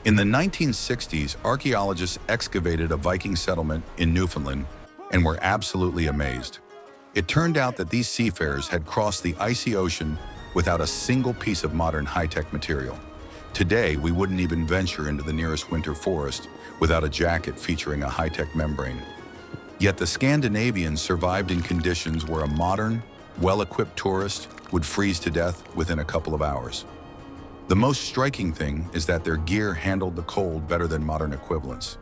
In the 1960s, archaeologists excavated a Viking settlement in Newfoundland and were absolutely amazed. It turned out that these seafarers had crossed the icy ocean without a single piece of modern high-tech material. Today, we wouldn't even venture into the nearest winter forest without a jacket featuring a high-tech membrane. Yet the Scandinavians survived in conditions where a modern, well-equipped tourist would freeze to death within a couple of hours. The most striking thing is that their gear handled the cold better than modern equivalents.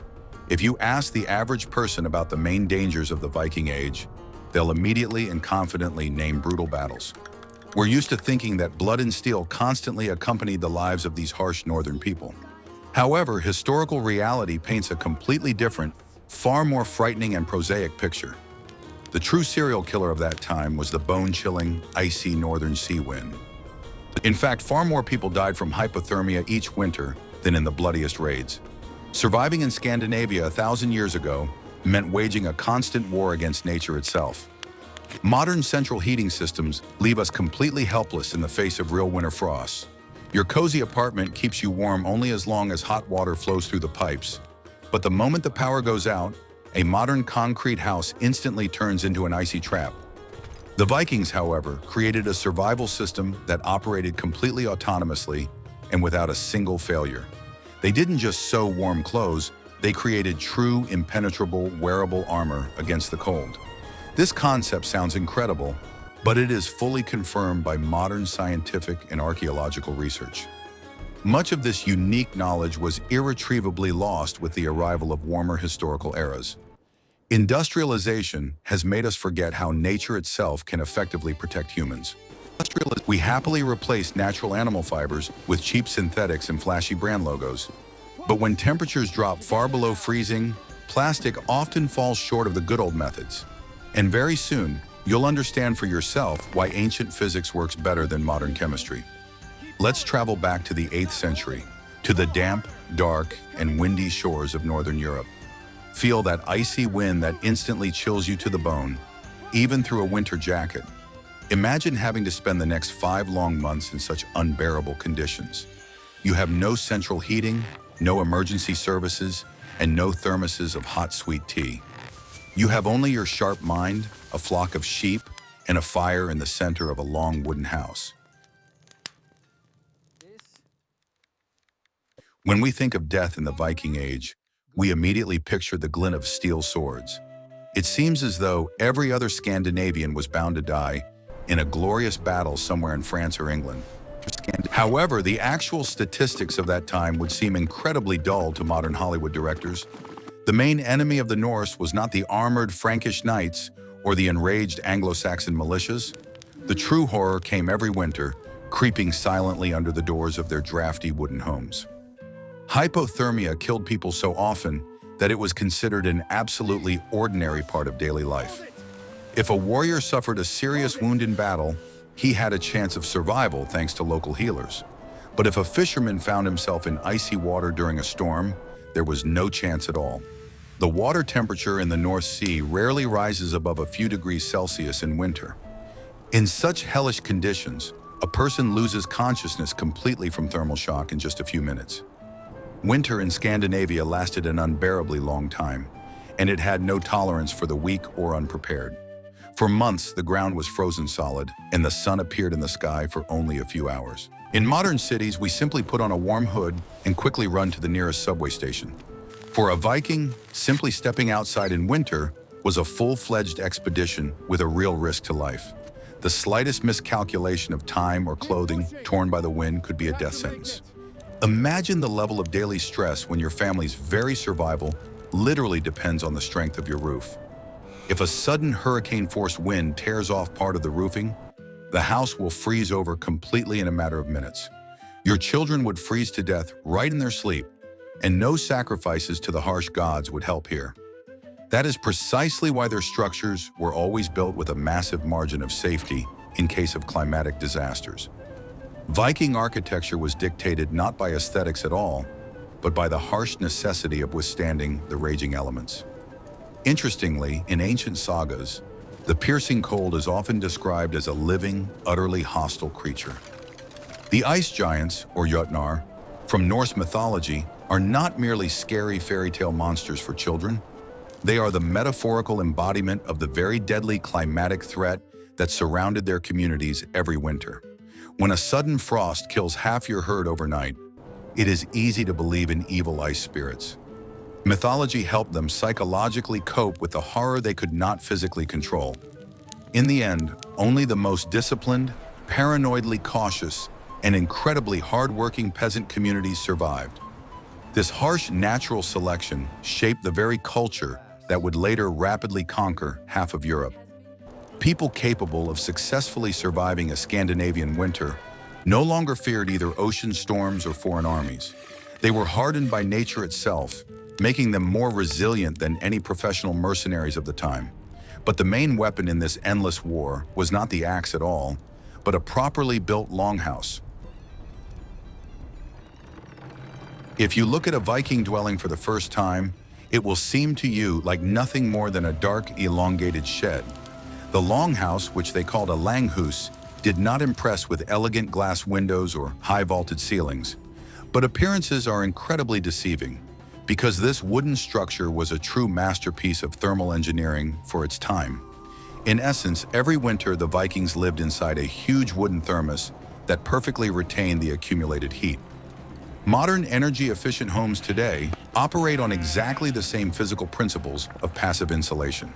If you ask the average person about the main dangers of the Viking Age, they'll immediately and confidently name brutal battles. We're used to thinking that blood and steel constantly accompanied the lives of these harsh northern people. However, historical reality paints a completely different, far more frightening and prosaic picture. The true serial killer of that time was the bone-chilling, icy northern sea wind. In fact, far more people died from hypothermia each winter than in the bloodiest raids. Surviving in Scandinavia 1,000 years ago meant waging a constant war against nature itself. Modern central heating systems leave us completely helpless in the face of real winter frosts. Your cozy apartment keeps you warm only as long as hot water flows through the pipes. But the moment the power goes out, a modern concrete house instantly turns into an icy trap. The Vikings, however, created a survival system that operated completely autonomously and without a single failure. They didn't just sew warm clothes, they created true, impenetrable, wearable armor against the cold. This concept sounds incredible, but it is fully confirmed by modern scientific and archaeological research. Much of this unique knowledge was irretrievably lost with the arrival of warmer historical eras. Industrialization has made us forget how nature itself can effectively protect humans. We happily replace natural animal fibers with cheap synthetics and flashy brand logos. But when temperatures drop far below freezing, plastic often falls short of the good old methods. And very soon, you'll understand for yourself why ancient physics works better than modern chemistry. Let's travel back to the 8th century, to the damp, dark, and windy shores of Northern Europe. Feel that icy wind that instantly chills you to the bone, even through a winter jacket. Imagine having to spend the next 5 long months in such unbearable conditions. You have no central heating, no emergency services, and no thermoses of hot, sweet tea. You have only your sharp mind, a flock of sheep, and a fire in the center of a long wooden house. When we think of death in the Viking Age, we immediately picture the glint of steel swords. It seems as though every other Scandinavian was bound to die in a glorious battle somewhere in France or England. However, the actual statistics of that time would seem incredibly dull to modern Hollywood directors. The main enemy of the Norse was not the armored Frankish knights or the enraged Anglo-Saxon militias. The true horror came every winter, creeping silently under the doors of their drafty wooden homes. Hypothermia killed people so often that it was considered an absolutely ordinary part of daily life. If a warrior suffered a serious wound in battle, he had a chance of survival thanks to local healers. But if a fisherman found himself in icy water during a storm, there was no chance at all. The water temperature in the North Sea rarely rises above a few degrees Celsius in winter. In such hellish conditions, a person loses consciousness completely from thermal shock in just a few minutes. Winter in Scandinavia lasted an unbearably long time, and it had no tolerance for the weak or unprepared. For months, the ground was frozen solid, and the sun appeared in the sky for only a few hours. In modern cities, we simply put on a warm hood and quickly run to the nearest subway station. For a Viking, simply stepping outside in winter was a full-fledged expedition with a real risk to life. The slightest miscalculation of time or clothing torn by the wind could be a death sentence. Imagine the level of daily stress when your family's very survival literally depends on the strength of your roof. If a sudden hurricane-force wind tears off part of the roofing, the house will freeze over completely in a matter of minutes. Your children would freeze to death right in their sleep, and no sacrifices to the harsh gods would help here. That is precisely why their structures were always built with a massive margin of safety in case of climatic disasters. Viking architecture was dictated not by aesthetics at all, but by the harsh necessity of withstanding the raging elements. Interestingly, in ancient sagas, the piercing cold is often described as a living, utterly hostile creature. The ice giants, or Jötnar, from Norse mythology, are not merely scary fairy tale monsters for children. They are the metaphorical embodiment of the very deadly climatic threat that surrounded their communities every winter. When a sudden frost kills half your herd overnight, it is easy to believe in evil ice spirits. Mythology helped them psychologically cope with the horror they could not physically control. In the end, only the most disciplined, paranoidly cautious, and incredibly hard-working peasant communities survived. This harsh natural selection shaped the very culture that would later rapidly conquer half of Europe. People capable of successfully surviving a Scandinavian winter no longer feared either ocean storms or foreign armies. They were hardened by nature itself, making them more resilient than any professional mercenaries of the time. But the main weapon in this endless war was not the axe at all, but a properly built longhouse. If you look at a Viking dwelling for the first time, it will seem to you like nothing more than a dark, elongated shed. The longhouse, which they called a langhus, did not impress with elegant glass windows or high-vaulted ceilings. But appearances are incredibly deceiving, because this wooden structure was a true masterpiece of thermal engineering for its time. In essence, every winter the Vikings lived inside a huge wooden thermos that perfectly retained the accumulated heat. Modern energy-efficient homes today operate on exactly the same physical principles of passive insulation.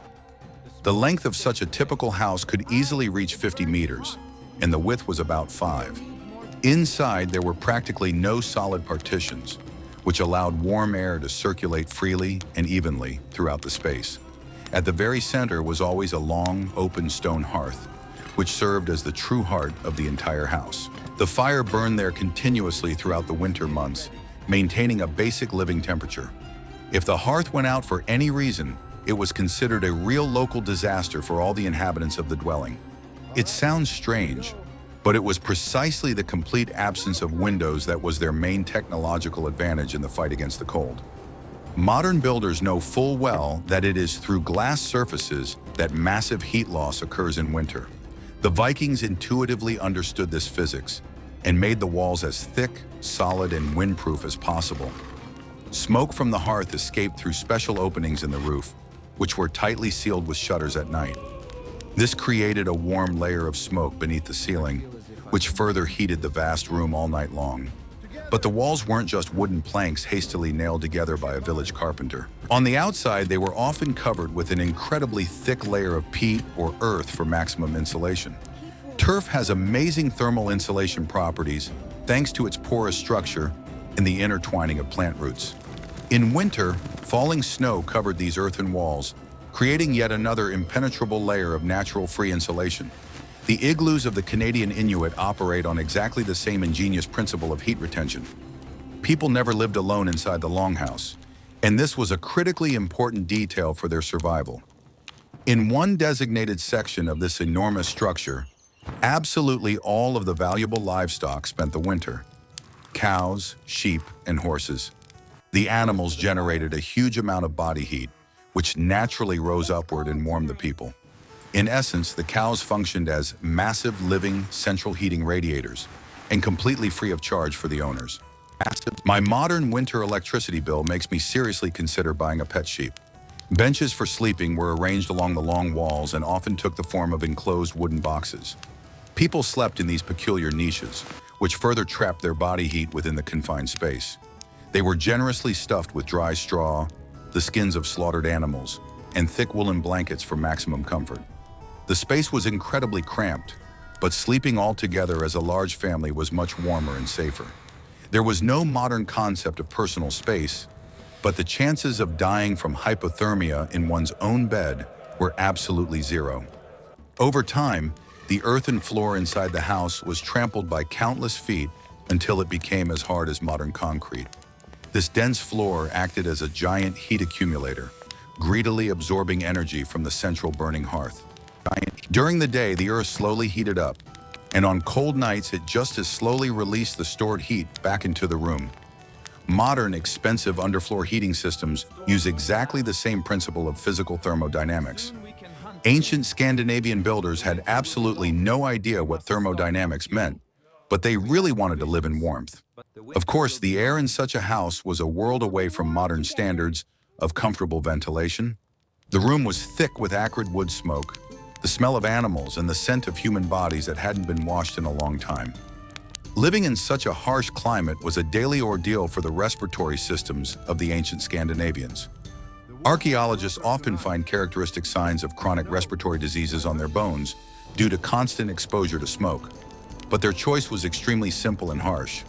The length of such a typical house could easily reach 50 meters, and the width was about 5. Inside, there were practically no solid partitions, which allowed warm air to circulate freely and evenly throughout the space. At the very center was always a long, open stone hearth, which served as the true heart of the entire house. The fire burned there continuously throughout the winter months, maintaining a basic living temperature. If the hearth went out for any reason, it was considered a real local disaster for all the inhabitants of the dwelling. It sounds strange, but it was precisely the complete absence of windows that was their main technological advantage in the fight against the cold. Modern builders know full well that it is through glass surfaces that massive heat loss occurs in winter. The Vikings intuitively understood this physics and made the walls as thick, solid, and windproof as possible. Smoke from the hearth escaped through special openings in the roof, which were tightly sealed with shutters at night. This created a warm layer of smoke beneath the ceiling, which further heated the vast room all night long. But the walls weren't just wooden planks hastily nailed together by a village carpenter. On the outside, they were often covered with an incredibly thick layer of peat or earth for maximum insulation. Turf has amazing thermal insulation properties thanks to its porous structure and the intertwining of plant roots. In winter, falling snow covered these earthen walls, creating yet another impenetrable layer of natural free insulation. The igloos of the Canadian Inuit operate on exactly the same ingenious principle of heat retention. People never lived alone inside the longhouse, and this was a critically important detail for their survival. In one designated section of this enormous structure, absolutely all of the valuable livestock spent the winter. Cows, sheep, and horses. The animals generated a huge amount of body heat, which naturally rose upward and warmed the people. In essence, the cows functioned as massive living central heating radiators and completely free of charge for the owners. My modern winter electricity bill makes me seriously consider buying a pet sheep. Benches for sleeping were arranged along the long walls and often took the form of enclosed wooden boxes. People slept in these peculiar niches, which further trapped their body heat within the confined space. They were generously stuffed with dry straw, the skins of slaughtered animals, and thick woolen blankets for maximum comfort. The space was incredibly cramped, but sleeping all together as a large family was much warmer and safer. There was no modern concept of personal space, but the chances of dying from hypothermia in one's own bed were absolutely zero. Over time, the earthen floor inside the house was trampled by countless feet until it became as hard as modern concrete. This dense floor acted as a giant heat accumulator, greedily absorbing energy from the central burning hearth. During the day, the earth slowly heated up, and on cold nights, it just as slowly released the stored heat back into the room. Modern, expensive underfloor heating systems use exactly the same principle of physical thermodynamics. Ancient Scandinavian builders had absolutely no idea what thermodynamics meant, but they really wanted to live in warmth. Of course, the air in such a house was a world away from modern standards of comfortable ventilation. The room was thick with acrid wood smoke, the smell of animals, and the scent of human bodies that hadn't been washed in a long time. Living in such a harsh climate was a daily ordeal for the respiratory systems of the ancient Scandinavians. Archaeologists often find characteristic signs of chronic respiratory diseases on their bones due to constant exposure to smoke, but their choice was extremely simple and harsh.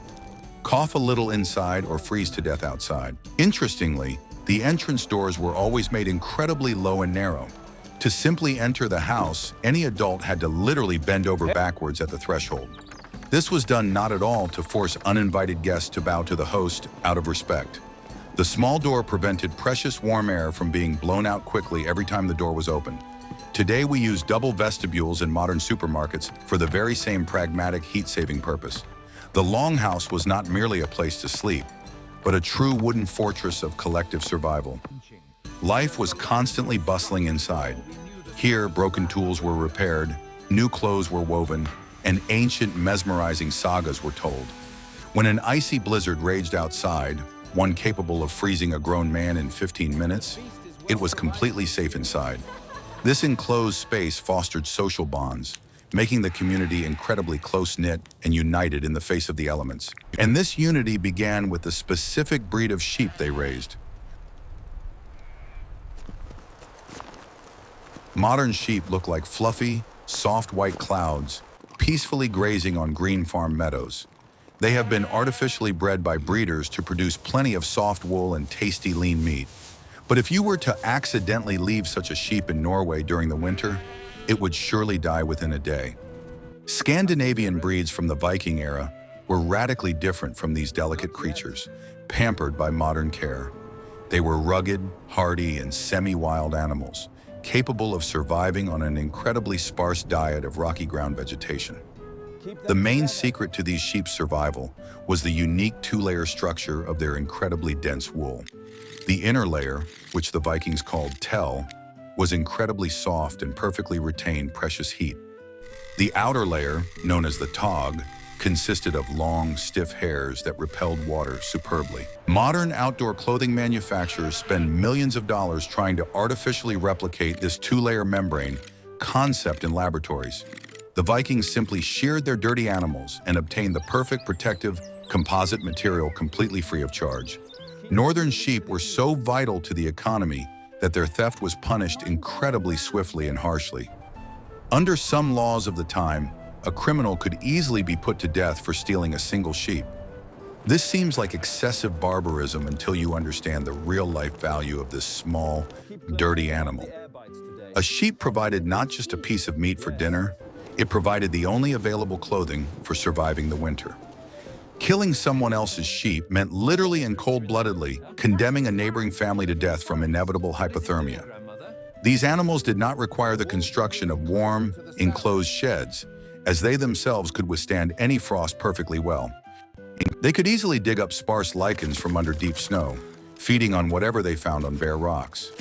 Cough a little inside or freeze to death outside. Interestingly, the entrance doors were always made incredibly low and narrow. To simply enter the house, any adult had to literally bend over backwards at the threshold. This was done not at all to force uninvited guests to bow to the host out of respect. The small door prevented precious warm air from being blown out quickly every time the door was opened. Today we use double vestibules in modern supermarkets for the very same pragmatic heat-saving purpose. The longhouse was not merely a place to sleep, but a true wooden fortress of collective survival. Life was constantly bustling inside. Here, broken tools were repaired, new clothes were woven, and ancient, mesmerizing sagas were told. When an icy blizzard raged outside, one capable of freezing a grown man in 15 minutes, it was completely safe inside. This enclosed space fostered social bonds, making the community incredibly close-knit and united in the face of the elements. And this unity began with the specific breed of sheep they raised. Modern sheep look like fluffy, soft white clouds, peacefully grazing on green farm meadows. They have been artificially bred by breeders to produce plenty of soft wool and tasty lean meat. But if you were to accidentally leave such a sheep in Norway during the winter, it would surely die within a day. Scandinavian breeds from the Viking era were radically different from these delicate creatures, pampered by modern care. They were rugged, hardy, and semi-wild animals, capable of surviving on an incredibly sparse diet of rocky ground vegetation. The main secret to these sheep's survival was the unique two-layer structure of their incredibly dense wool. The inner layer, which the Vikings called tell, was incredibly soft and perfectly retained precious heat. The outer layer, known as the tog, consisted of long, stiff hairs that repelled water superbly. Modern outdoor clothing manufacturers spend millions of dollars trying to artificially replicate this two-layer membrane concept in laboratories. The Vikings simply sheared their dirty animals and obtained the perfect protective composite material completely free of charge. Northern sheep were so vital to the economy that their theft was punished incredibly swiftly and harshly. Under some laws of the time, a criminal could easily be put to death for stealing a single sheep. This seems like excessive barbarism until you understand the real-life value of this small, dirty animal. A sheep provided not just a piece of meat for dinner, it provided the only available clothing for surviving the winter. Killing someone else's sheep meant literally and cold-bloodedly condemning a neighboring family to death from inevitable hypothermia. These animals did not require the construction of warm, enclosed sheds, as they themselves could withstand any frost perfectly well. They could easily dig up sparse lichens from under deep snow, feeding on whatever they found on bare rocks.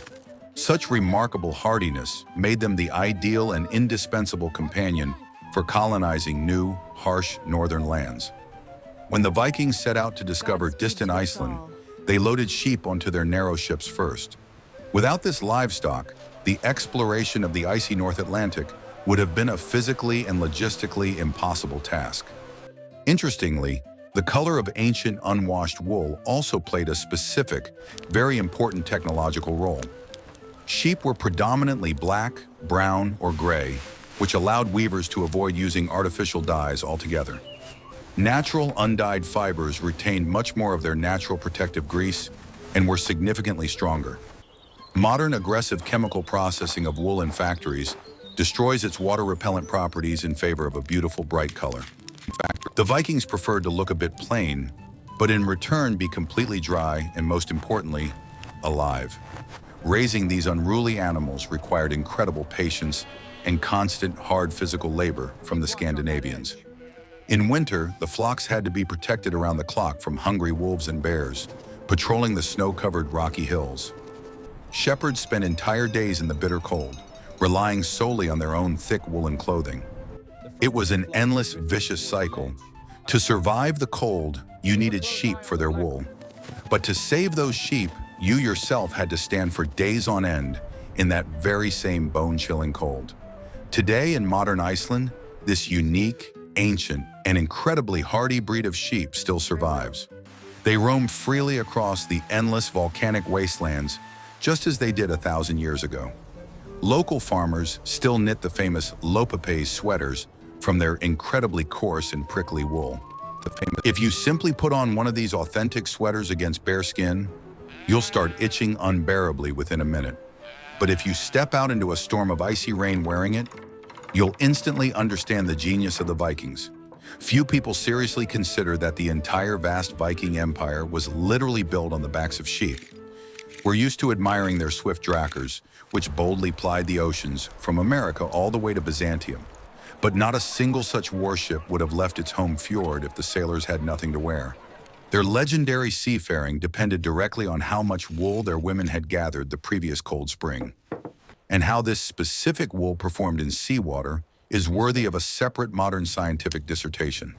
Such remarkable hardiness made them the ideal and indispensable companion for colonizing new, harsh northern lands. When the Vikings set out to discover distant Iceland, they loaded sheep onto their narrow ships first. Without this livestock, the exploration of the icy North Atlantic would have been a physically and logistically impossible task. Interestingly, the color of ancient unwashed wool also played a specific, very important technological role. Sheep were predominantly black, brown, or gray, which allowed weavers to avoid using artificial dyes altogether. Natural, undyed fibers retained much more of their natural protective grease and were significantly stronger. Modern aggressive chemical processing of wool in factories destroys its water-repellent properties in favor of a beautiful, bright color. In fact, the Vikings preferred to look a bit plain, but in return be completely dry and, most importantly, alive. Raising these unruly animals required incredible patience and constant, hard physical labor from the Scandinavians. In winter, the flocks had to be protected around the clock from hungry wolves and bears, patrolling the snow-covered rocky hills. Shepherds spent entire days in the bitter cold, relying solely on their own thick woolen clothing. It was an endless, vicious cycle, To survive the cold, you needed sheep for their wool. But to save those sheep, you yourself had to stand for days on end in that very same bone-chilling cold. Today in modern Iceland, this unique, ancient, and incredibly hardy breed of sheep still survives. They roam freely across the endless volcanic wastelands, just as they did 1,000 years ago. Local farmers still knit the famous lopapes sweaters from their incredibly coarse and prickly wool. If you simply put on one of these authentic sweaters against bare skin, you'll start itching unbearably within a minute. But if you step out into a storm of icy rain wearing it, you'll instantly understand the genius of the Vikings. Few people seriously consider that the entire vast Viking Empire was literally built on the backs of sheep. We're used to admiring their swift drakkars, which boldly plied the oceans from America all the way to Byzantium. But not a single such warship would have left its home fjord if the sailors had nothing to wear. Their legendary seafaring depended directly on how much wool their women had gathered the previous cold spring. And how this specific wool performed in seawater is worthy of a separate modern scientific dissertation.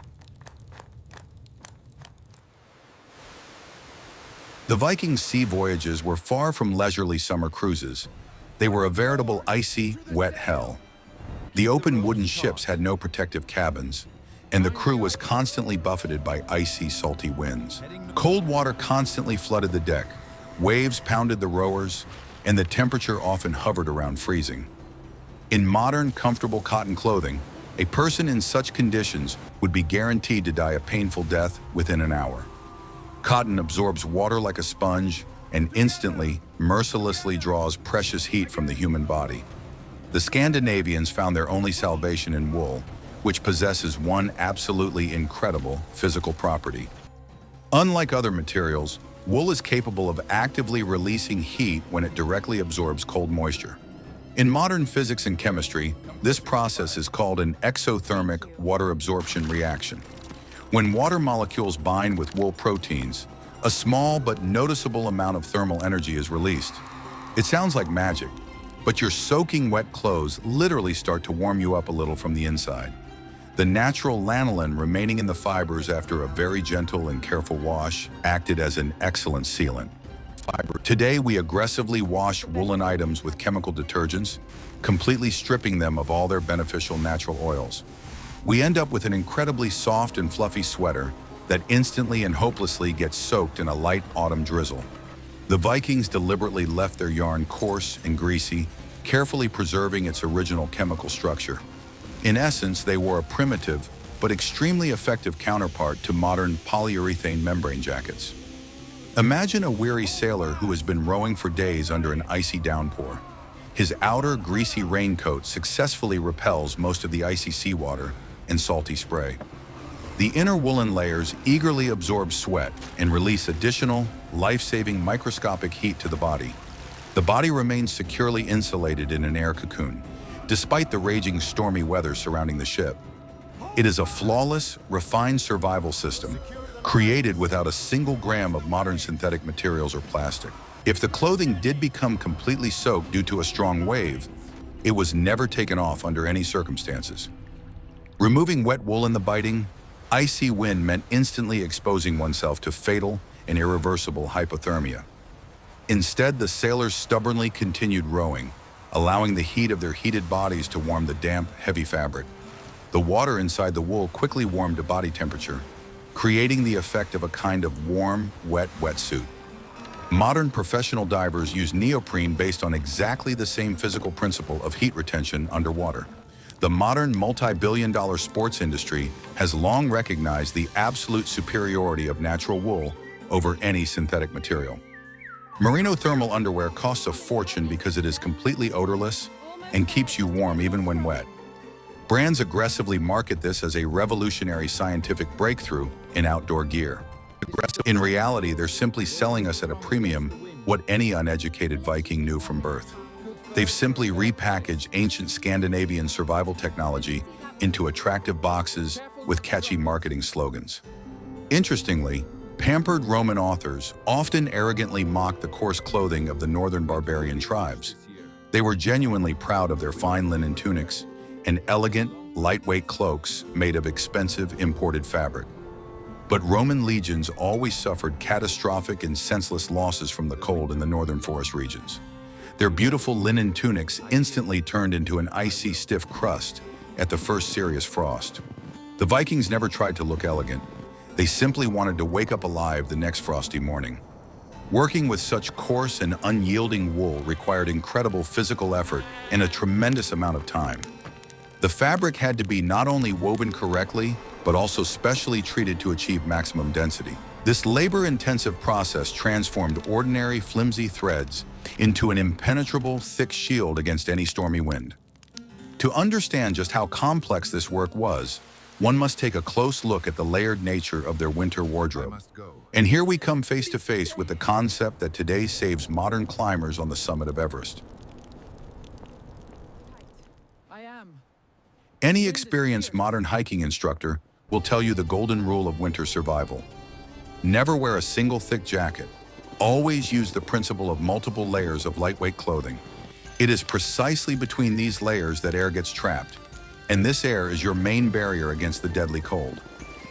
The Vikings' sea voyages were far from leisurely summer cruises. They were a veritable icy, wet hell. The open wooden ships had no protective cabins, and the crew was constantly buffeted by icy, salty winds. Cold water constantly flooded the deck, waves pounded the rowers, and the temperature often hovered around freezing. In modern, comfortable cotton clothing, a person in such conditions would be guaranteed to die a painful death within an hour. Cotton absorbs water like a sponge and instantly, mercilessly draws precious heat from the human body. The Scandinavians found their only salvation in wool, which possesses one absolutely incredible physical property. Unlike other materials, wool is capable of actively releasing heat when it directly absorbs cold moisture. In modern physics and chemistry, this process is called an exothermic water absorption reaction. When water molecules bind with wool proteins, a small but noticeable amount of thermal energy is released. It sounds like magic, but your soaking wet clothes literally start to warm you up a little from the inside. The natural lanolin remaining in the fibers after a very gentle and careful wash acted as an excellent sealant. Today, we aggressively wash woolen items with chemical detergents, completely stripping them of all their beneficial natural oils. We end up with an incredibly soft and fluffy sweater that instantly and hopelessly gets soaked in a light autumn drizzle. The Vikings deliberately left their yarn coarse and greasy, carefully preserving its original chemical structure. In essence, they wore a primitive but extremely effective counterpart to modern polyurethane membrane jackets. Imagine a weary sailor who has been rowing for days under an icy downpour. His outer greasy raincoat successfully repels most of the icy seawater and salty spray. The inner woolen layers eagerly absorb sweat and release additional, life-saving microscopic heat to the body. The body remains securely insulated in an air cocoon, despite the raging stormy weather surrounding the ship. It is a flawless, refined survival system, created without a single gram of modern synthetic materials or plastic. If the clothing did become completely soaked due to a strong wave, it was never taken off under any circumstances. Removing wet wool in the biting, icy wind meant instantly exposing oneself to fatal and irreversible hypothermia. Instead, the sailors stubbornly continued rowing, allowing the heat of their heated bodies to warm the damp, heavy fabric. The water inside the wool quickly warmed to body temperature, creating the effect of a kind of warm, wet wetsuit. Modern professional divers use neoprene based on exactly the same physical principle of heat retention underwater. The modern multi-billion-dollar sports industry has long recognized the absolute superiority of natural wool over any synthetic material. Merino thermal underwear costs a fortune because it is completely odorless and keeps you warm even when wet. Brands aggressively market this as a revolutionary scientific breakthrough in outdoor gear. In reality, they're simply selling us at a premium what any uneducated Viking knew from birth. They've simply repackaged ancient Scandinavian survival technology into attractive boxes with catchy marketing slogans. Interestingly, pampered Roman authors often arrogantly mocked the coarse clothing of the northern barbarian tribes. They were genuinely proud of their fine linen tunics and elegant, lightweight cloaks made of expensive imported fabric. But Roman legions always suffered catastrophic and senseless losses from the cold in the northern forest regions. Their beautiful linen tunics instantly turned into an icy, stiff crust at the first serious frost. The Vikings never tried to look elegant. They simply wanted to wake up alive the next frosty morning. Working with such coarse and unyielding wool required incredible physical effort and a tremendous amount of time. The fabric had to be not only woven correctly, but also specially treated to achieve maximum density. This labor-intensive process transformed ordinary, flimsy threads into an impenetrable, thick shield against any stormy wind. To understand just how complex this work was, one must take a close look at the layered nature of their winter wardrobe. And here we come face to face with the concept that today saves modern climbers on the summit of Everest. Any experienced modern hiking instructor will tell you the golden rule of winter survival. Never wear a single thick jacket. Always use the principle of multiple layers of lightweight clothing. It is precisely between these layers that air gets trapped, and this air is your main barrier against the deadly cold.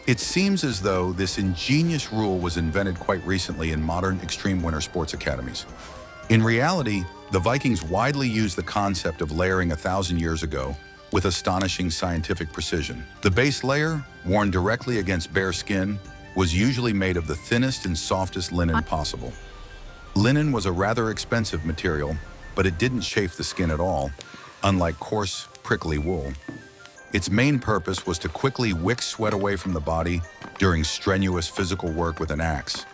It seems as though this ingenious rule was invented quite recently in modern extreme winter sports academies. In reality, the Vikings widely used the concept of layering 1,000 years ago with astonishing scientific precision. The base layer, worn directly against bare skin, was usually made of the thinnest and softest linen possible. Linen was a rather expensive material, but it didn't chafe the skin at all, unlike coarse, prickly wool. Its main purpose was to quickly wick sweat away from the body during strenuous physical work with an axe.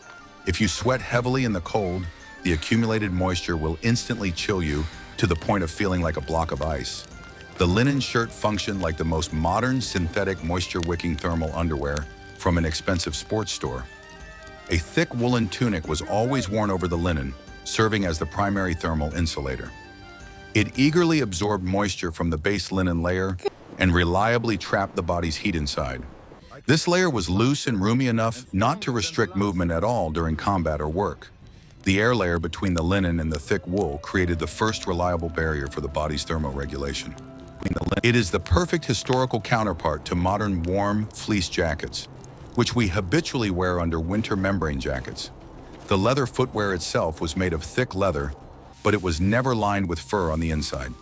If you sweat heavily in the cold, the accumulated moisture will instantly chill you to the point of feeling like a block of ice. The linen shirt functioned like the most modern synthetic moisture-wicking thermal underwear from an expensive sports store. A thick woolen tunic was always worn over the linen, serving as the primary thermal insulator. It eagerly absorbed moisture from the base linen layer and reliably trapped the body's heat inside. This layer was loose and roomy enough not to restrict movement at all during combat or work. The air layer between the linen and the thick wool created the first reliable barrier for the body's thermoregulation. It is the perfect historical counterpart to modern warm fleece jackets, which we habitually wear under winter membrane jackets. The leather footwear itself was made of thick leather, but it was never lined with fur on the inside.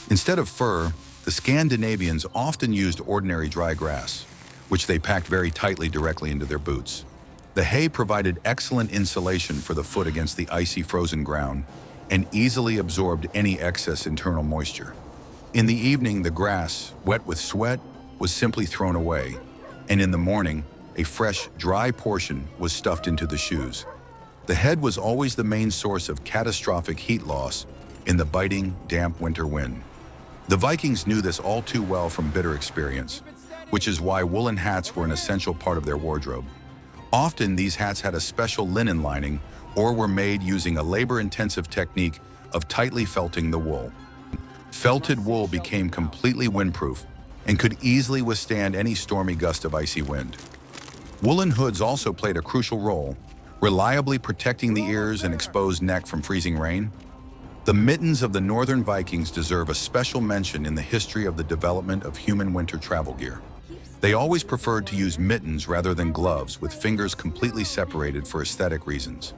Instead of fur, the Scandinavians often used ordinary dry grass, which they packed very tightly directly into their boots. The hay provided excellent insulation for the foot against the icy frozen ground and easily absorbed any excess internal moisture. In the evening, the grass, wet with sweat, was simply thrown away, and in the morning, a fresh, dry portion was stuffed into the shoes. The head was always the main source of catastrophic heat loss in the biting, damp winter wind. The Vikings knew this all too well from bitter experience, which is why woolen hats were an essential part of their wardrobe. Often, these hats had a special linen lining or were made using a labor-intensive technique of tightly felting the wool. Felted wool became completely windproof and could easily withstand any stormy gust of icy wind. Woolen hoods also played a crucial role, reliably protecting the ears and exposed neck from freezing rain. The mittens of the northern Vikings deserve a special mention in the history of the development of human winter travel gear. They always preferred to use mittens rather than gloves, with fingers completely separated for aesthetic reasons.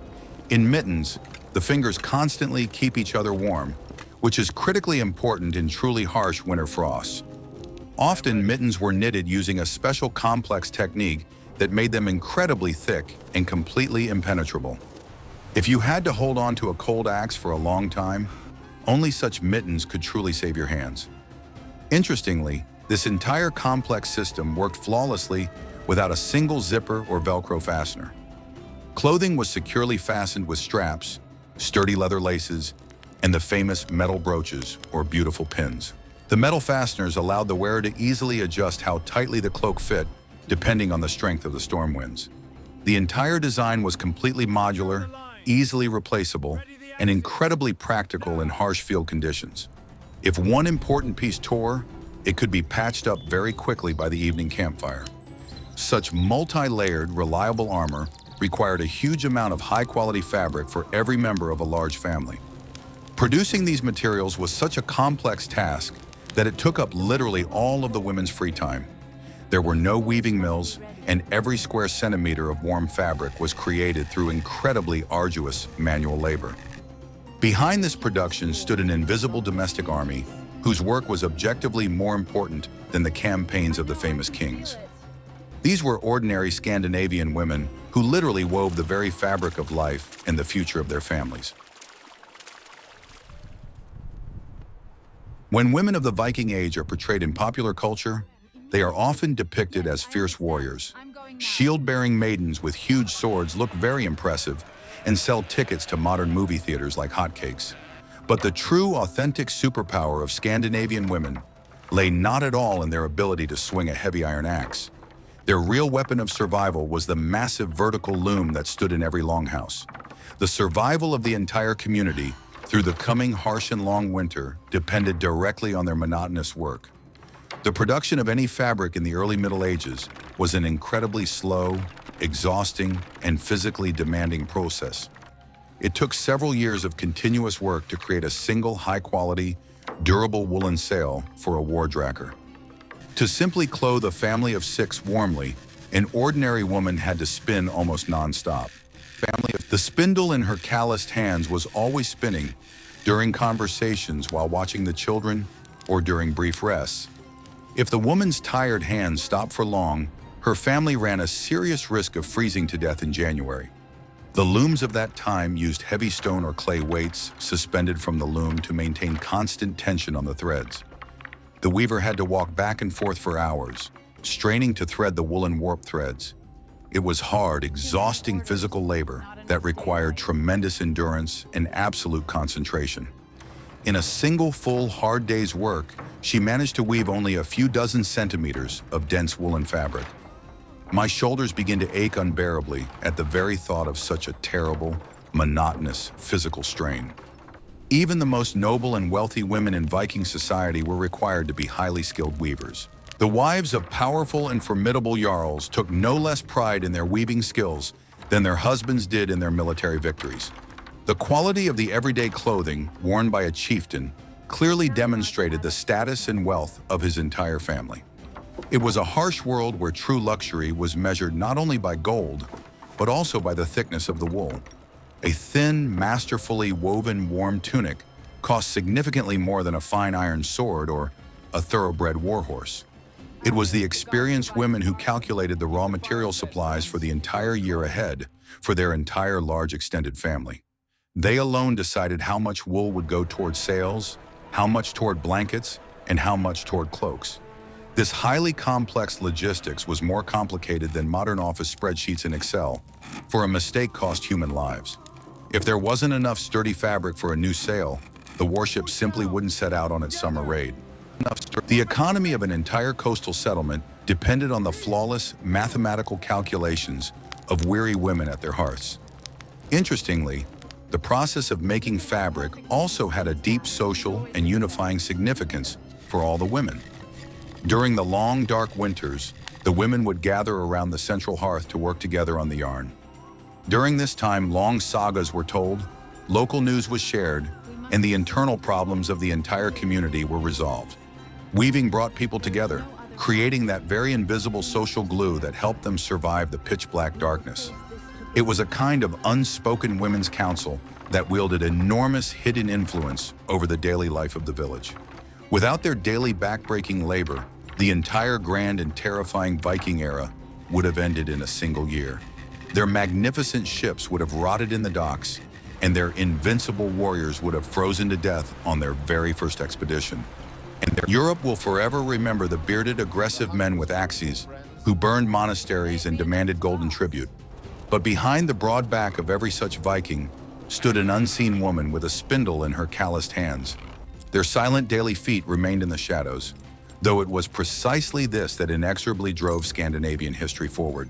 In mittens, the fingers constantly keep each other warm, which is critically important in truly harsh winter frosts. Often, mittens were knitted using a special complex technique that made them incredibly thick and completely impenetrable. If you had to hold on to a cold axe for a long time, only such mittens could truly save your hands. Interestingly, this entire complex system worked flawlessly without a single zipper or Velcro fastener. Clothing was securely fastened with straps, sturdy leather laces, and the famous metal brooches, or beautiful pins. The metal fasteners allowed the wearer to easily adjust how tightly the cloak fit, depending on the strength of the storm winds. The entire design was completely modular, easily replaceable, and incredibly practical in harsh field conditions. If one important piece tore, it could be patched up very quickly by the evening campfire. Such multi-layered, reliable armor required a huge amount of high-quality fabric for every member of a large family. Producing these materials was such a complex task that it took up literally all of the women's free time. There were no weaving mills, and every square centimeter of warm fabric was created through incredibly arduous manual labor. Behind this production stood an invisible domestic army whose work was objectively more important than the campaigns of the famous kings. These were ordinary Scandinavian women who literally wove the very fabric of life and the future of their families. When women of the Viking Age are portrayed in popular culture, they are often depicted as fierce warriors. Shield-bearing maidens with huge swords look very impressive and sell tickets to modern movie theaters like hotcakes. But the true, authentic superpower of Scandinavian women lay not at all in their ability to swing a heavy iron axe. Their real weapon of survival was the massive vertical loom that stood in every longhouse. The survival of the entire community through the coming harsh and long winter depended directly on their monotonous work. The production of any fabric in the early Middle Ages was an incredibly slow, exhausting, and physically demanding process. It took several years of continuous work to create a single high-quality, durable woolen sail for a war dracker. To simply clothe a family of 6 warmly, an ordinary woman had to spin almost non-stop. The spindle in her calloused hands was always spinning during conversations while watching the children or during brief rests. If the woman's tired hands stopped for long, her family ran a serious risk of freezing to death in January. The looms of that time used heavy stone or clay weights suspended from the loom to maintain constant tension on the threads. The weaver had to walk back and forth for hours, straining to thread the woolen warp threads. It was hard, exhausting physical labor that required tremendous endurance and absolute concentration. In a single full, hard day's work, she managed to weave only a few dozen centimeters of dense woolen fabric. My shoulders began to ache unbearably at the very thought of such a terrible, monotonous physical strain. Even the most noble and wealthy women in Viking society were required to be highly skilled weavers. The wives of powerful and formidable jarls took no less pride in their weaving skills than their husbands did in their military victories. The quality of the everyday clothing worn by a chieftain clearly demonstrated the status and wealth of his entire family. It was a harsh world where true luxury was measured not only by gold, but also by the thickness of the wool. A thin, masterfully woven warm tunic cost significantly more than a fine iron sword or a thoroughbred warhorse. It was the experienced women who calculated the raw material supplies for the entire year ahead for their entire large extended family. They alone decided how much wool would go toward sails, how much toward blankets, and how much toward cloaks. This highly complex logistics was more complicated than modern office spreadsheets in Excel, for a mistake cost human lives. If there wasn't enough sturdy fabric for a new sail, the warship simply wouldn't set out on its summer raid. The economy of an entire coastal settlement depended on the flawless mathematical calculations of weary women at their hearths. Interestingly, the process of making fabric also had a deep social and unifying significance for all the women. During the long, dark winters, the women would gather around the central hearth to work together on the yarn. During this time, long sagas were told, local news was shared, and the internal problems of the entire community were resolved. Weaving brought people together, creating that very invisible social glue that helped them survive the pitch-black darkness. It was a kind of unspoken women's council that wielded enormous hidden influence over the daily life of the village. Without their daily backbreaking labor, the entire grand and terrifying Viking era would have ended in a single year. Their magnificent ships would have rotted in the docks, and their invincible warriors would have frozen to death on their very first expedition. Europe will forever remember the bearded, aggressive men with axes who burned monasteries and demanded golden tribute. But behind the broad back of every such Viking stood an unseen woman with a spindle in her calloused hands. Their silent daily feet remained in the shadows, though it was precisely this that inexorably drove Scandinavian history forward.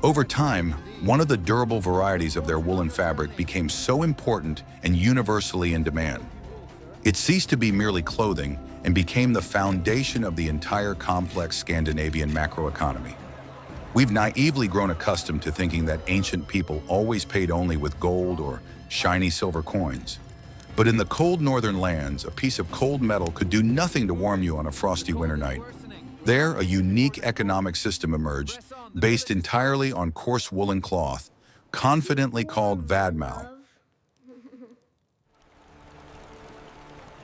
Over time, one of the durable varieties of their woolen fabric became so important and universally in demand. It ceased to be merely clothing and became the foundation of the entire complex Scandinavian macroeconomy. We've naively grown accustomed to thinking that ancient people always paid only with gold or shiny silver coins. But in the cold northern lands, a piece of cold metal could do nothing to warm you on a frosty winter night. There, a unique economic system emerged, based entirely on coarse woolen cloth, confidently called vadmal.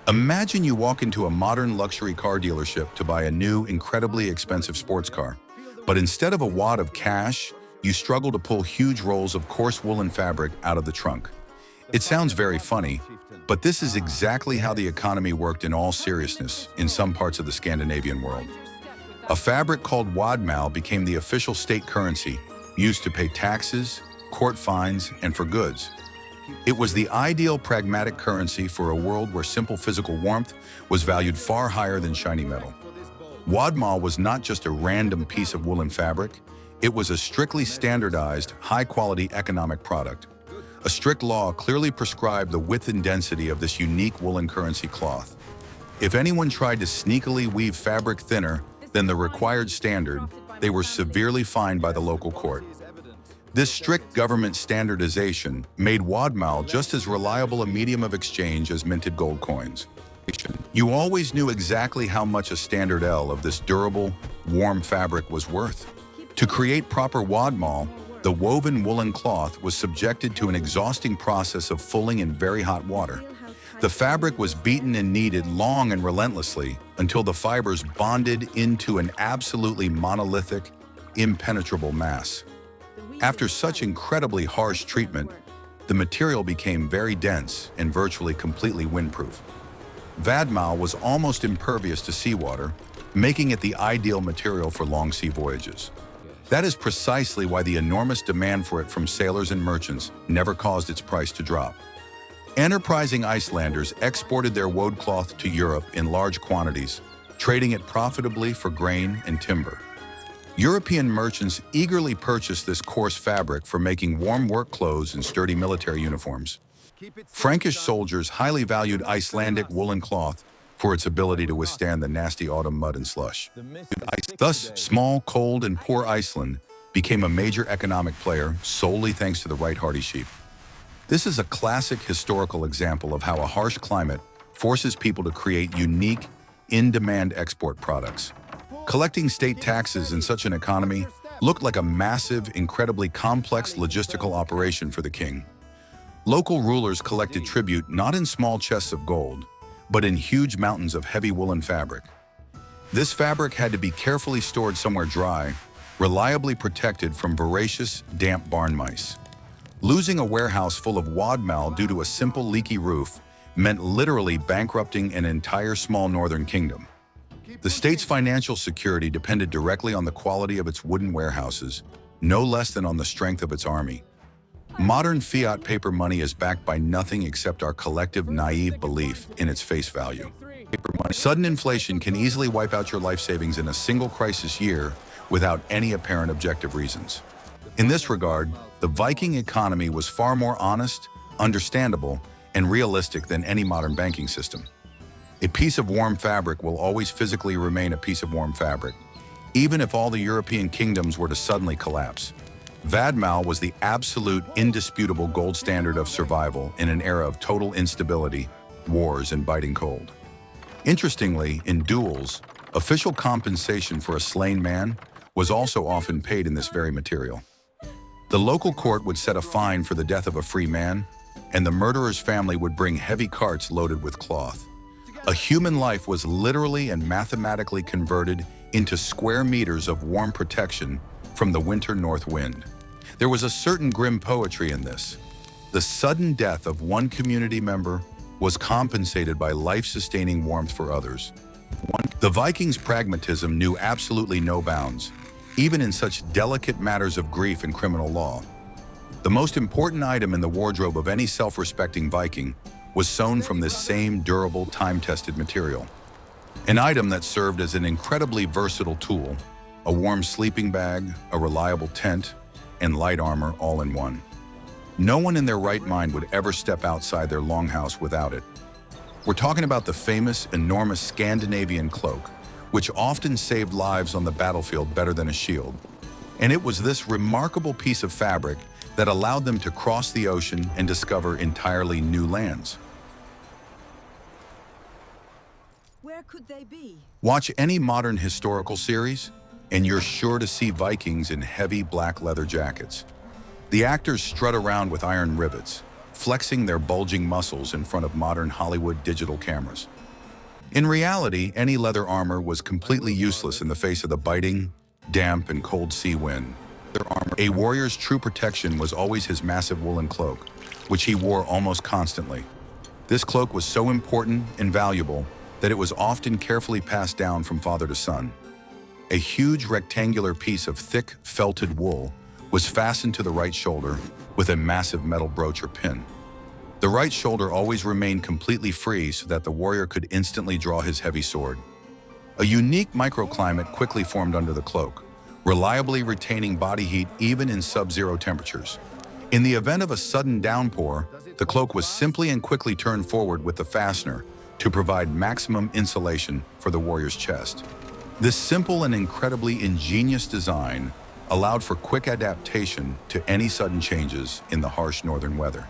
Imagine you walk into a modern luxury car dealership to buy a new, incredibly expensive sports car. But instead of a wad of cash, you struggle to pull huge rolls of coarse woolen fabric out of the trunk. It sounds very funny, but this is exactly how the economy worked in all seriousness in some parts of the Scandinavian world. A fabric called wadmal became the official state currency, used to pay taxes, court fines, and for goods. It was the ideal pragmatic currency for a world where simple physical warmth was valued far higher than shiny metal. Wadmal was not just a random piece of woolen fabric, it was a strictly standardized, high-quality economic product. A strict law clearly prescribed the width and density of this unique woolen currency cloth. If anyone tried to sneakily weave fabric thinner than the required standard, they were severely fined by the local court. This strict government standardization made wadmal just as reliable a medium of exchange as minted gold coins. You always knew exactly how much a standard L of this durable, warm fabric was worth. To create proper wadmal, the woven woolen cloth was subjected to an exhausting process of fulling in very hot water. The fabric was beaten and kneaded long and relentlessly until the fibers bonded into an absolutely monolithic, impenetrable mass. After such incredibly harsh treatment, the material became very dense and virtually completely windproof. Vadmal was almost impervious to seawater, making it the ideal material for long sea voyages. That is precisely why the enormous demand for it from sailors and merchants never caused its price to drop. Enterprising Icelanders exported their wove cloth to Europe in large quantities, trading it profitably for grain and timber. European merchants eagerly purchased this coarse fabric for making warm work clothes and sturdy military uniforms. Frankish soldiers highly valued Icelandic woolen cloth for its ability to withstand the nasty autumn mud and slush. Thus, small, cold, and poor Iceland became a major economic player solely thanks to the right hardy sheep. This is a classic historical example of how a harsh climate forces people to create unique, in-demand export products. Collecting state taxes in such an economy looked like a massive, incredibly complex logistical operation for the king. Local rulers collected tribute not in small chests of gold, but in huge mountains of heavy woolen fabric. This fabric had to be carefully stored somewhere dry, reliably protected from voracious, damp barn mice. Losing a warehouse full of wadmal due to a simple leaky roof meant literally bankrupting an entire small northern kingdom. The state's financial security depended directly on the quality of its wooden warehouses, no less than on the strength of its army. Modern fiat paper money is backed by nothing except our collective naive belief in its face value. Sudden inflation can easily wipe out your life savings in a single crisis year without any apparent objective reasons. In this regard, the Viking economy was far more honest, understandable, and realistic than any modern banking system. A piece of warm fabric will always physically remain a piece of warm fabric, even if all the European kingdoms were to suddenly collapse. Vadmal was the absolute, indisputable gold standard of survival in an era of total instability, wars, and biting cold. Interestingly, in duels, official compensation for a slain man was also often paid in this very material. The local court would set a fine for the death of a free man, and the murderer's family would bring heavy carts loaded with cloth. A human life was literally and mathematically converted into square meters of warm protection from the winter north wind. There was a certain grim poetry in this. The sudden death of one community member was compensated by life-sustaining warmth for others. The Vikings' pragmatism knew absolutely no bounds, even in such delicate matters of grief and criminal law. The most important item in the wardrobe of any self-respecting Viking was sewn from this same durable, time-tested material. An item that served as an incredibly versatile tool, a warm sleeping bag, a reliable tent, and light armor all in one. No one in their right mind would ever step outside their longhouse without it. We're talking about the famous, enormous Scandinavian cloak, which often saved lives on the battlefield better than a shield. And it was this remarkable piece of fabric that allowed them to cross the ocean and discover entirely new lands. could they be? Watch any modern historical series, and you're sure to see Vikings in heavy black leather jackets. The actors strut around with iron rivets, flexing their bulging muscles in front of modern Hollywood digital cameras. In reality, any leather armor was completely useless in the face of the biting, damp, and cold sea wind. A warrior's true protection was always his massive woolen cloak, which he wore almost constantly. This cloak was so important and valuable that it was often carefully passed down from father to son. A huge rectangular piece of thick, felted wool was fastened to the right shoulder with a massive metal brooch or pin. The right shoulder always remained completely free so that the warrior could instantly draw his heavy sword. A unique microclimate quickly formed under the cloak, reliably retaining body heat even in sub-zero temperatures. In the event of a sudden downpour, the cloak was simply and quickly turned forward with the fastener to provide maximum insulation for the warrior's chest. This simple and incredibly ingenious design allowed for quick adaptation to any sudden changes in the harsh northern weather.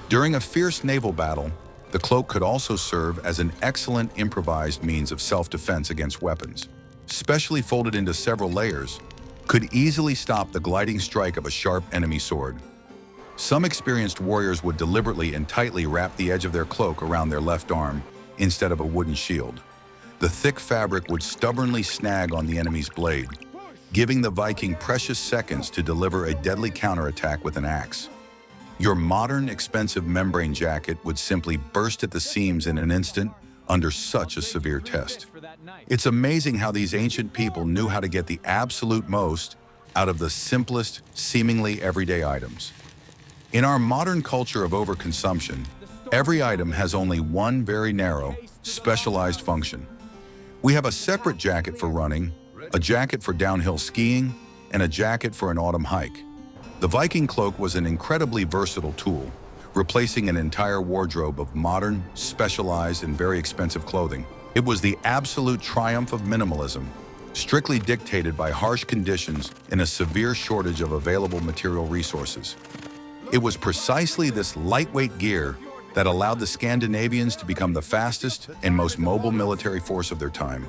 During a fierce naval battle, the cloak could also serve as an excellent improvised means of self-defense against weapons. Specially folded into several layers, could easily stop the gliding strike of a sharp enemy sword. Some experienced warriors would deliberately and tightly wrap the edge of their cloak around their left arm instead of a wooden shield. The thick fabric would stubbornly snag on the enemy's blade, giving the Viking precious seconds to deliver a deadly counterattack with an axe. Your modern, expensive membrane jacket would simply burst at the seams in an instant under such a severe test. It's amazing how these ancient people knew how to get the absolute most out of the simplest, seemingly everyday items. In our modern culture of overconsumption, every item has only one very narrow, specialized function. We have a separate jacket for running, a jacket for downhill skiing, and a jacket for an autumn hike. The Viking cloak was an incredibly versatile tool, replacing an entire wardrobe of modern, specialized, and very expensive clothing. It was the absolute triumph of minimalism, strictly dictated by harsh conditions and a severe shortage of available material resources. It was precisely this lightweight gear that allowed the Scandinavians to become the fastest and most mobile military force of their time.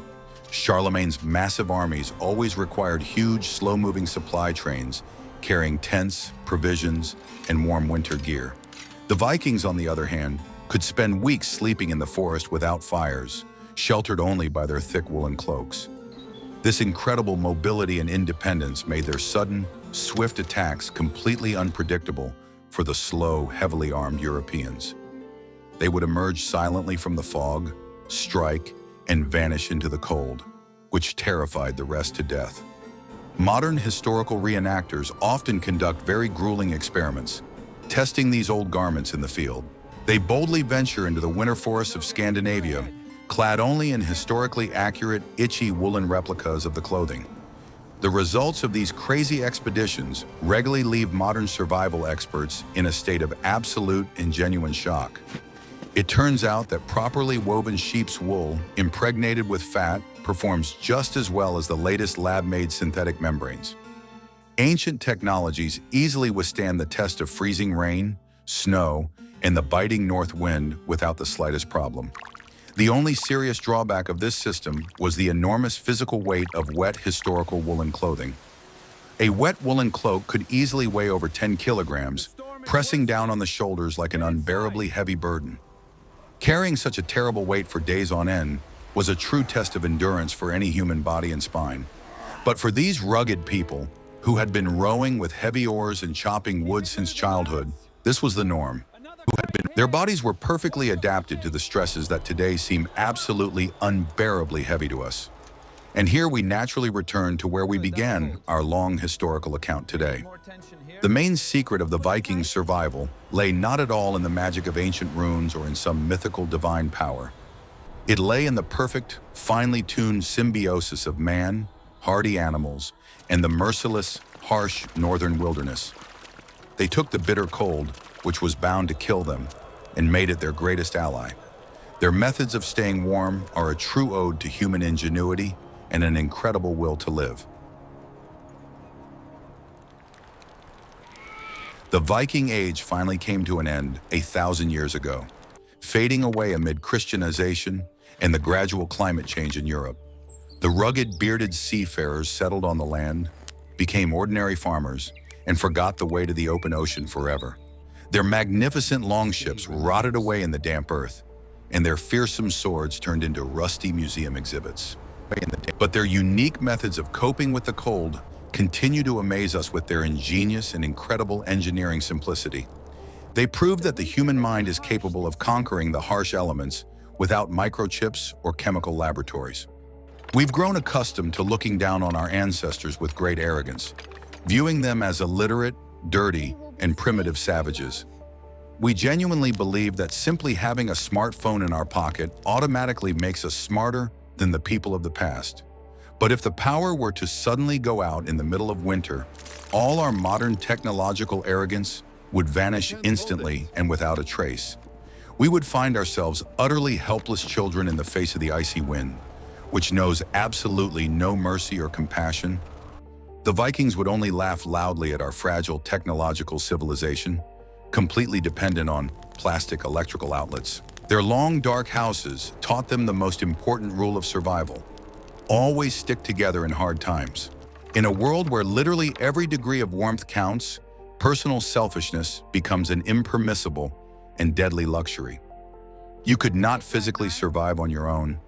Charlemagne's massive armies always required huge, slow-moving supply trains carrying tents, provisions, and warm winter gear. The Vikings, on the other hand, could spend weeks sleeping in the forest without fires, sheltered only by their thick woolen cloaks. This incredible mobility and independence made their sudden, swift attacks completely unpredictable for the slow, heavily armed Europeans. They would emerge silently from the fog, strike, and vanish into the cold, which terrified the rest to death. Modern historical reenactors often conduct very grueling experiments, testing these old garments in the field. They boldly venture into the winter forests of Scandinavia, clad only in historically accurate, itchy woolen replicas of the clothing. The results of these crazy expeditions regularly leave modern survival experts in a state of absolute and genuine shock. It turns out that properly woven sheep's wool, impregnated with fat, performs just as well as the latest lab-made synthetic membranes. Ancient technologies easily withstand the test of freezing rain, snow, and the biting north wind without the slightest problem. The only serious drawback of this system was the enormous physical weight of wet historical woolen clothing. A wet woolen cloak could easily weigh over 10 kilograms, pressing down on the shoulders like an unbearably heavy burden. Carrying such a terrible weight for days on end was a true test of endurance for any human body and spine. But for these rugged people, who had been rowing with heavy oars and chopping wood since childhood, this was the norm. Their bodies were perfectly adapted to the stresses that today seem absolutely unbearably heavy to us. And here we naturally return to where we began our long historical account today. The main secret of the Vikings' survival lay not at all in the magic of ancient runes or in some mythical divine power. It lay in the perfect, finely tuned symbiosis of man, hardy animals, and the merciless, harsh northern wilderness. They took the bitter cold, which was bound to kill them, and made it their greatest ally. Their methods of staying warm are a true ode to human ingenuity and an incredible will to live. The Viking Age finally came to an end 1,000 years ago, fading away amid Christianization and the gradual climate change in Europe. The rugged, bearded seafarers settled on the land, became ordinary farmers, and forgot the way to the open ocean forever. Their magnificent longships rotted away in the damp earth, and their fearsome swords turned into rusty museum exhibits. But their unique methods of coping with the cold continue to amaze us with their ingenious and incredible engineering simplicity. They prove that the human mind is capable of conquering the harsh elements without microchips or chemical laboratories. We've grown accustomed to looking down on our ancestors with great arrogance, viewing them as illiterate, dirty, and primitive savages. We genuinely believe that simply having a smartphone in our pocket automatically makes us smarter than the people of the past. But if the power were to suddenly go out in the middle of winter, all our modern technological arrogance would vanish instantly and without a trace. We would find ourselves utterly helpless children in the face of the icy wind, which knows absolutely no mercy or compassion. The Vikings would only laugh loudly at our fragile technological civilization, completely dependent on plastic electrical outlets. Their long, dark houses taught them the most important rule of survival: always stick together in hard times. In a world where literally every degree of warmth counts, personal selfishness becomes an impermissible and deadly luxury. You could not physically survive on your own.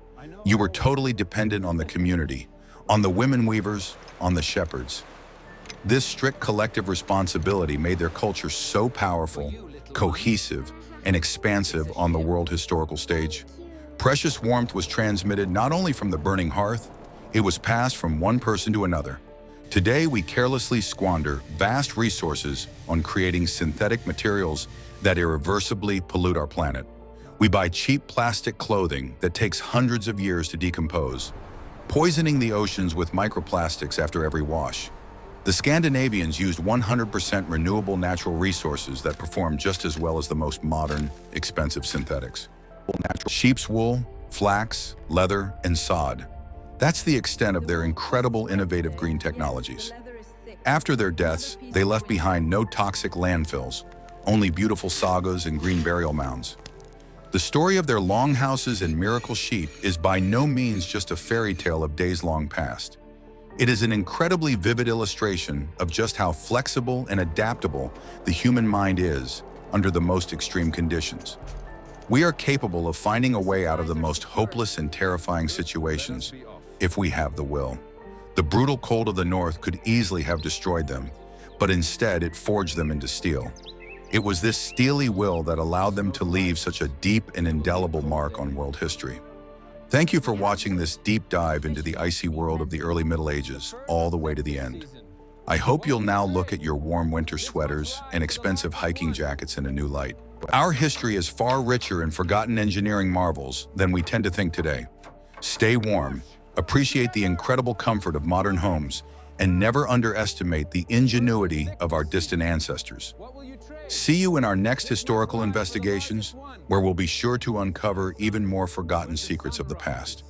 You were totally dependent on the community, on the women weavers, on the shepherds. This strict collective responsibility made their culture so powerful, cohesive, and expansive on the world historical stage. Precious warmth was transmitted not only from the burning hearth, it was passed from one person to another. Today, we carelessly squander vast resources on creating synthetic materials that irreversibly pollute our planet. We buy cheap plastic clothing that takes hundreds of years to decompose, poisoning the oceans with microplastics after every wash. The Scandinavians used 100% renewable natural resources that perform just as well as the most modern, expensive synthetics. Sheep's wool, flax, leather, and sod. That's the extent of their incredible innovative green technologies. After their deaths, they left behind no toxic landfills, only beautiful sagas and green burial mounds. The story of their longhouses and miracle sheep is by no means just a fairy tale of days long past. It is an incredibly vivid illustration of just how flexible and adaptable the human mind is under the most extreme conditions. We are capable of finding a way out of the most hopeless and terrifying situations if we have the will. The brutal cold of the North could easily have destroyed them, but instead it forged them into steel. It was this steely will that allowed them to leave such a deep and indelible mark on world history. Thank you for watching this deep dive into the icy world of the early Middle Ages, all the way to the end. I hope you'll now look at your warm winter sweaters and expensive hiking jackets in a new light. Our history is far richer in forgotten engineering marvels than we tend to think today. Stay warm, appreciate the incredible comfort of modern homes, and never underestimate the ingenuity of our distant ancestors. See you in our next historical investigations, where we'll be sure to uncover even more forgotten secrets of the past.